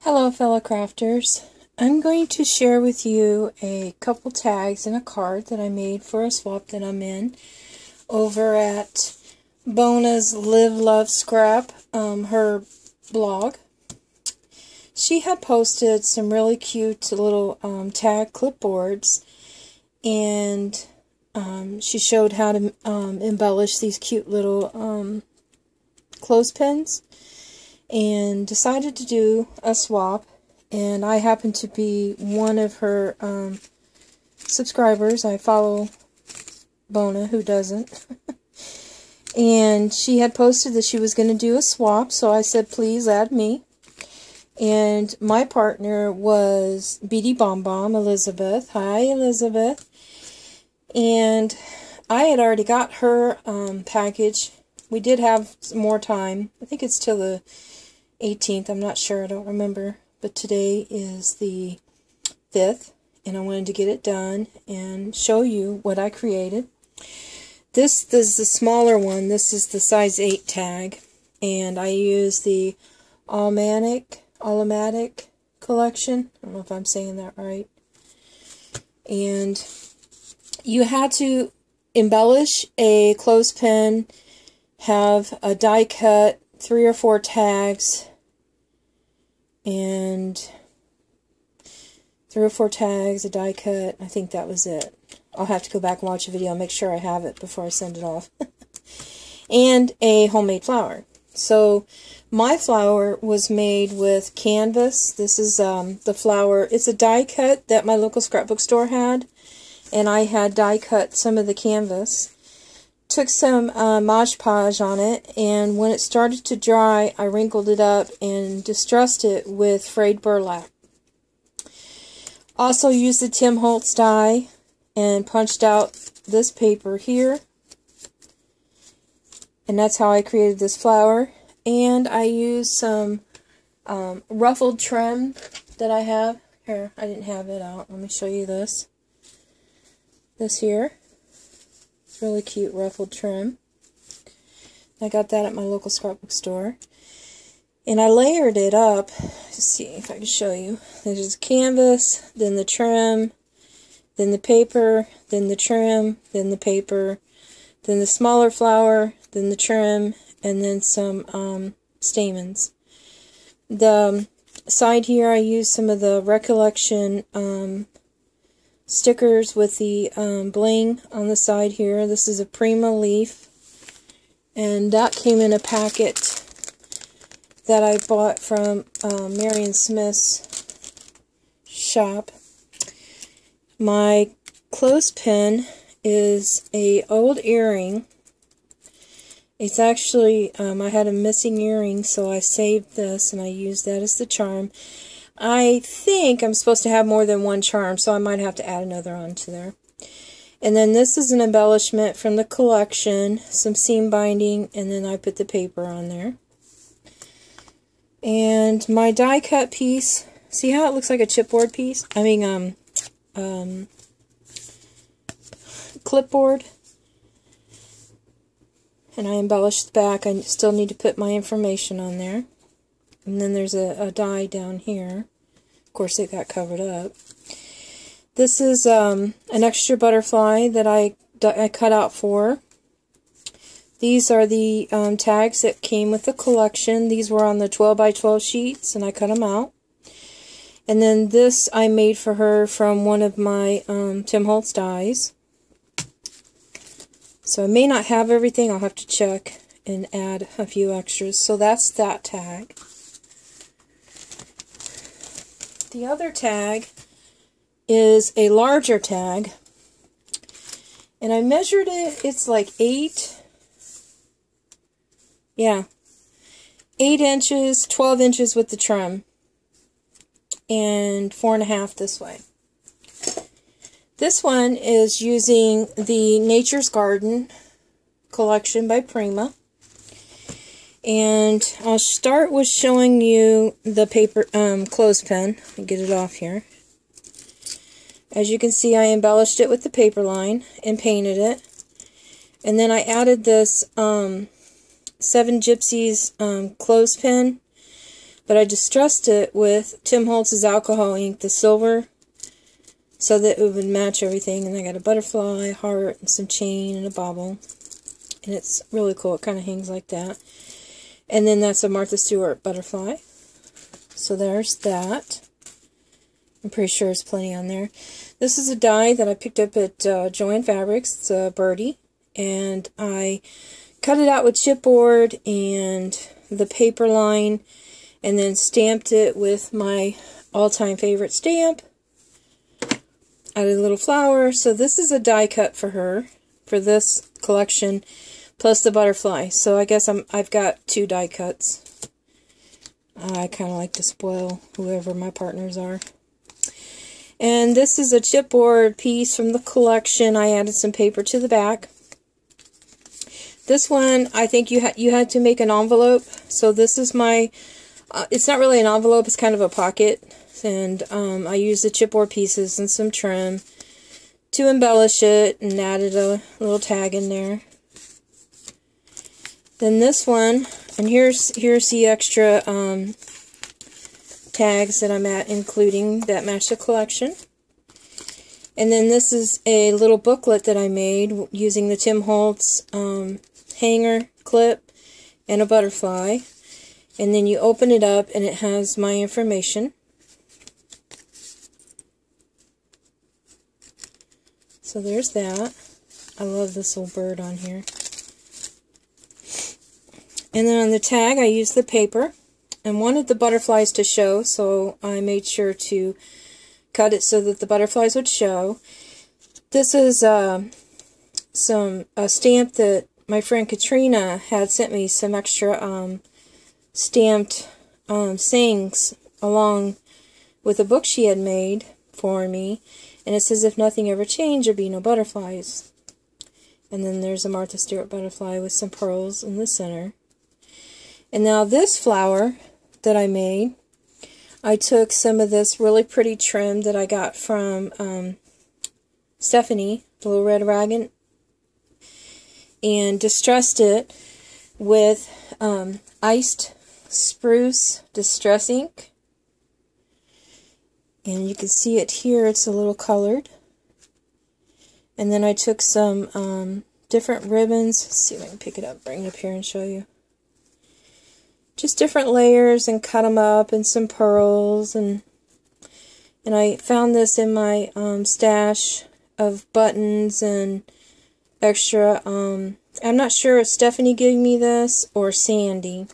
Hello fellow crafters. I'm going to share with you a couple tags and a card that I made for a swap that I'm in over at Bona's Live Love Scrap, her blog. She had posted some really cute little tag clipboards, and she showed how to embellish these cute little clothespins, and decided to do a swap. And I happen to be one of her subscribers. I follow Bona, who doesn't. And she had posted that she was going to do a swap, so I said please add me. And my partner was beadybomboom, Elizabeth. Hi Elizabeth. And I had already got her package. We did have some more time. I think it's till the 18th. I'm not sure. I don't remember. But today is the 5th. And I wanted to get it done and show you what I created. This is the smaller one. This is the size 8 tag. And I use the Automatic collection. I don't know if I'm saying that right. And you had to embellish a clothespin, have a die cut, 3 or 4 tags, and 3 or 4 tags, a die cut. I think that was it. I'll have to go back and watch a video and make sure I have it before I send it off. And a homemade flower. So my flower was made with canvas. This is the flower. It's a die cut that my local scrapbook store had, and I had die cut some of the canvas. Took some Mod Podge on it, and when it started to dry, I wrinkled it up and distressed it with frayed burlap. Also used the Tim Holtz die and punched out this paper here, and that's how I created this flower. And I used some ruffled trim that I have. Here, I didn't have it out. Let me show you this. This here. Really cute ruffled trim. I got that at my local scrapbook store. And I layered it up. Let's see if I can show you. There's canvas, then the trim, then the paper, then the trim, then the paper, then the smaller flower, then the trim, and then some stamens. The side here I used some of the Recollection stickers with the bling on the side here. This is a Prima leaf, and that came in a packet that I bought from Marion Smith's shop. My clothespin is a old earring. It's actually, I had a missing earring, so I saved this and I used that as the charm. I think I'm supposed to have more than one charm, so I might have to add another onto there. And then this is an embellishment from the collection, some seam binding, and then I put the paper on there. And my die cut piece, see how it looks like a chipboard piece? I mean, clipboard. And I embellished the back. I still need to put my information on there. And then there's a die down here. Of course, it got covered up. This is an extra butterfly that I cut out for. These are the tags that came with the collection. These were on the 12 by 12 sheets, and I cut them out. And then this I made for her from one of my Tim Holtz dies. So I may not have everything. I'll have to check and add a few extras. So that's that tag. The other tag is a larger tag, and I measured it. It's like 8 inches, 12 inches with the trim, and 4.5 this way. This one is using the Nature's Garden collection by Prima. And I'll start with showing you the paper clothespin. Let me get it off here. As you can see, I embellished it with the paper line and painted it. And then I added this 7 Gypsies clothespin, but I distressed it with Tim Holtz's alcohol ink, the silver, so that it would match everything. And I got a butterfly, a heart, and some chain, and a bauble. And it's really cool. It kind of hangs like that. And then that's a Martha Stewart butterfly. So there's that. I'm pretty sure there's plenty on there. This is a die that I picked up at Joann Fabrics. It's a birdie. And I cut it out with chipboard and the paper line, and then stamped it with my all-time favorite stamp. Added a little flower. So this is a die cut for her, for this collection, plus the butterfly. So I guess I've got 2 die cuts. I kind of like to spoil whoever my partners are. And this is a chipboard piece from the collection. I added some paper to the back. This one, I think you had to make an envelope. So this is my, it's not really an envelope, it's kind of a pocket. And I used the chipboard pieces and some trim to embellish it, and added a little tag in there. Then this one, and here's the extra tags that I'm including that match the collection. And then this is a little booklet that I made using the Tim Holtz hanger clip and a butterfly. And then you open it up and it has my information. So there's that. I love this little bird on here. And then on the tag I used the paper and wanted the butterflies to show, so I made sure to cut it so that the butterflies would show. This is a stamp that my friend Katrina had sent me, some extra stamped sayings along with a book she had made for me. And it says, if nothing ever changed, there'd be no butterflies. And then there's a Martha Stewart butterfly with some pearls in the center. And now this flower that I made, I took some of this really pretty trim that I got from Stephanie, the Little Red Wagon, and distressed it with iced spruce distress ink. And you can see it here, it's a little colored. And then I took some different ribbons. Let's see if I can pick it up, bring it up here and show you. Just different layers, and cut them up, and some pearls. And I found this in my stash of buttons and extra. I'm not sure if Stephanie gave me this or Sandy.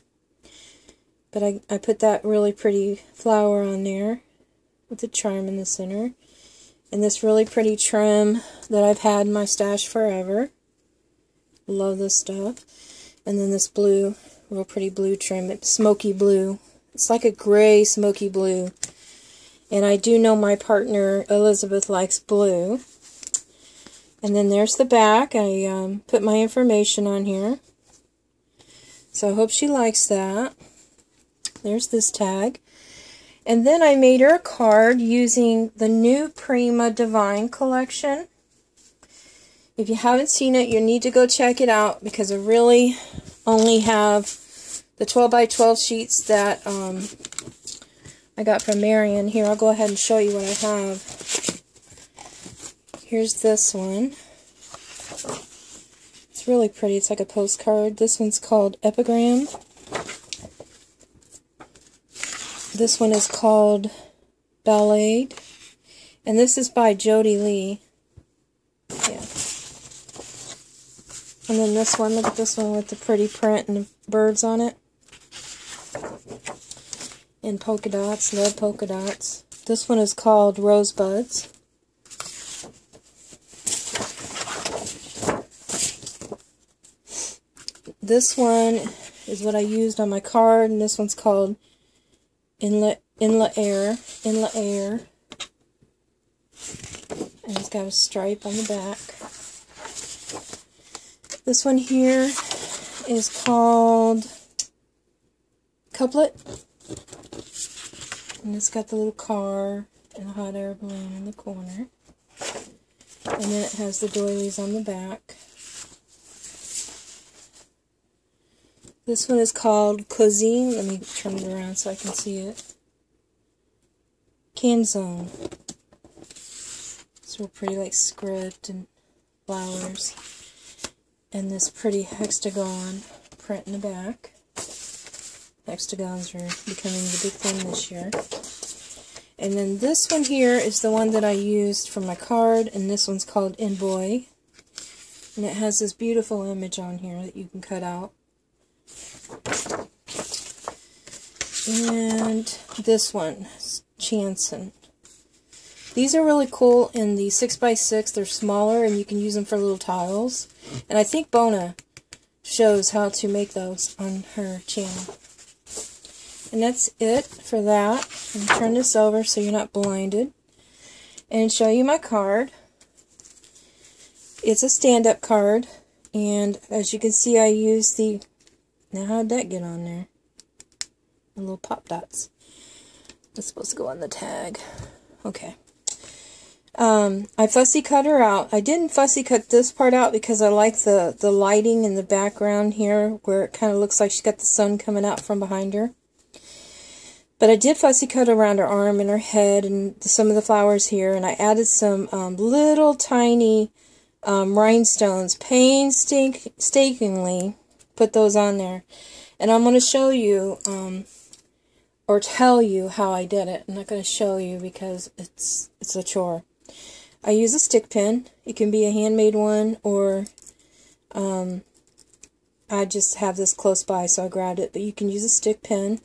But I put that really pretty flower on there with the charm in the center. And this really pretty trim that I've had in my stash forever. Love this stuff. And then this blue, real pretty blue trim. It's smoky blue. It's like a gray smoky blue. And I do know my partner Elizabeth likes blue. And then there's the back. I put my information on here. So I hope she likes that. There's this tag. And then I made her a card using the new Prima Divine collection. If you haven't seen it, you need to go check it out, because I really only have the 12 by 12 sheets that I got from Marion. Here, I'll go ahead and show you what I have. Here's this one. It's really pretty. It's like a postcard. This one's called Epigram. This one is called Ballade. And this is by Jody Lee. Yeah. And then this one, look at this one with the pretty print and the birds on it. And polka dots, love polka dots. This one is called Rosebuds. This one is what I used on my card, and this one's called In la Air. And it's got a stripe on the back. This one here is called Couplet. And it's got the little car and a hot air balloon in the corner. And then it has the doilies on the back. This one is called Cuisine. Let me turn it around so I can see it. Canzone. It's real pretty, like script and flowers. And this pretty hexagon print in the back. Hexagons are becoming the big thing this year. And then this one here is the one that I used for my card, and this one's called In Boy. And it has this beautiful image on here that you can cut out. And this one is Chanson. These are really cool in the 6x6. They're smaller and you can use them for little tiles. And I think Bona shows how to make those on her channel. And that's it for that. I'm turn this over so you're not blinded. And show you my card. It's a stand-up card. And as you can see, I use the... Now, how'd that get on there? The little pop dots. It's supposed to go on the tag. Okay. I fussy cut her out. I didn't fussy cut this part out because I like the lighting in the background here where it kind of looks like she's got the sun coming out from behind her. But I did fussy cut around her arm and her head and some of the flowers here, and I added some little tiny rhinestones. Painstakingly put those on there. And I'm going to show you, or tell you how I did it. I'm not going to show you because it's a chore. I use a stick pin. It can be a handmade one, or I just have this close by, so I grabbed it. But you can use a stick pin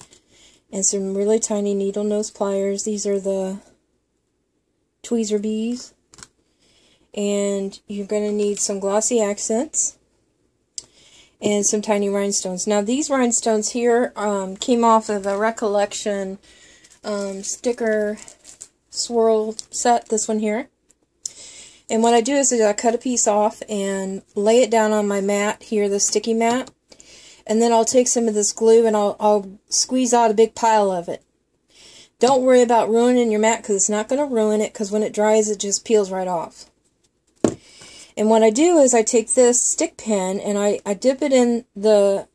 and some really tiny needle nose pliers. These are the tweezer bees. And you're going to need some glossy accents and some tiny rhinestones. Now these rhinestones here came off of a Recollection sticker swirl set, this one here. And what I do is I cut a piece off and lay it down on my mat here, the sticky mat. And then I'll take some of this glue and I'll squeeze out a big pile of it. Don't worry about ruining your mat because it's not going to ruin it, because when it dries it just peels right off. And what I do is I take this stick pen and I dip it in the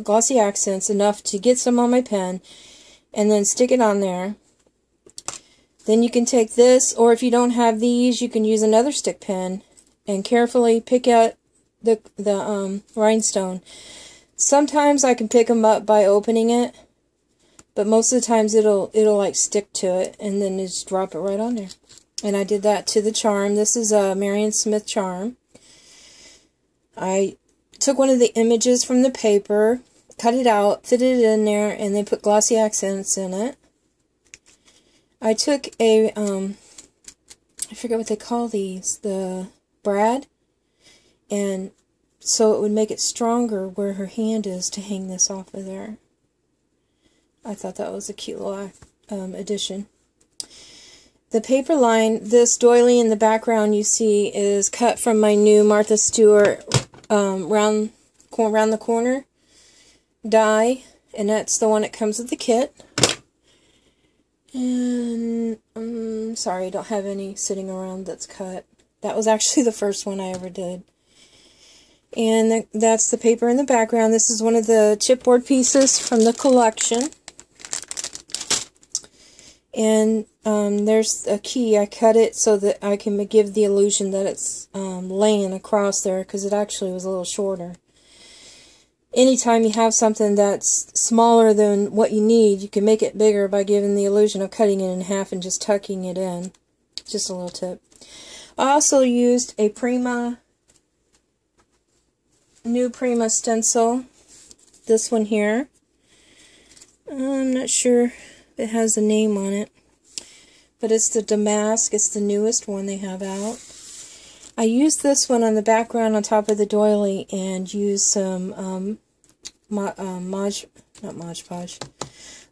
glossy accents enough to get some on my pen and then stick it on there. Then you can take this, or if you don't have these, you can use another stick pen and carefully pick out the rhinestone. Sometimes I can pick them up by opening it, but most of the times it'll like stick to it, and then just drop it right on there. And I did that to the charm. This is a Marion Smith charm. I took one of the images from the paper, cut it out, fitted it in there, and then put glossy accents in it. I took a, I forget what they call these, the brad, and so it would make it stronger where her hand is to hang this off of there. I thought that was a cute little addition. The paper line, this doily in the background you see is cut from my new Martha Stewart round the corner die, and that's the one that comes with the kit. And I'm sorry, I don't have any sitting around that's cut. That was actually the first one I ever did. And that's the paper in the background. This is one of the chipboard pieces from the collection. And there's a key. I cut it so that I can give the illusion that it's laying across there, because it actually was a little shorter. Anytime you have something that's smaller than what you need, you can make it bigger by giving the illusion of cutting it in half and just tucking it in. Just a little tip. I also used a new Prima stencil. This one here. I'm not sure if it has a name on it, but it's the Damask. It's the newest one they have out. I used this one on the background on top of the doily and used some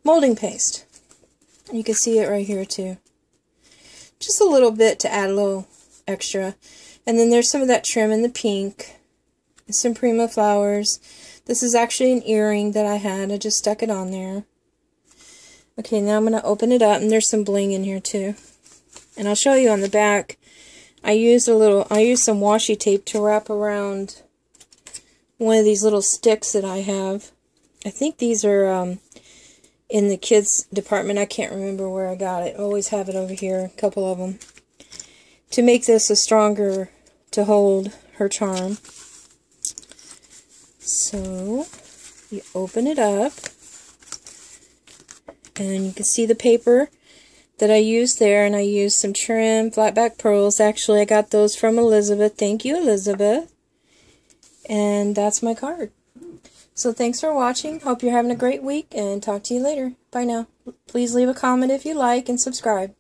molding paste. You can see it right here too. Just a little bit to add a little extra. And then there's some of that trim in the pink. Some Prima flowers. This is actually an earring that I had. I just stuck it on there. Okay, now I'm going to open it up, and there's some bling in here too. And I'll show you on the back. I used some washi tape to wrap around one of these little sticks that I have. I think these are in the kids department. I can't remember where I got it. I always have it over here, a couple of them. To make this a stronger to hold her charm. So, you open it up, and you can see the paper that I used there, and I used some trim flat back pearls. Actually, I got those from Elizabeth. Thank you, Elizabeth. And that's my card. So thanks for watching. Hope you're having a great week, and talk to you later. Bye now. Please leave a comment if you like, and subscribe.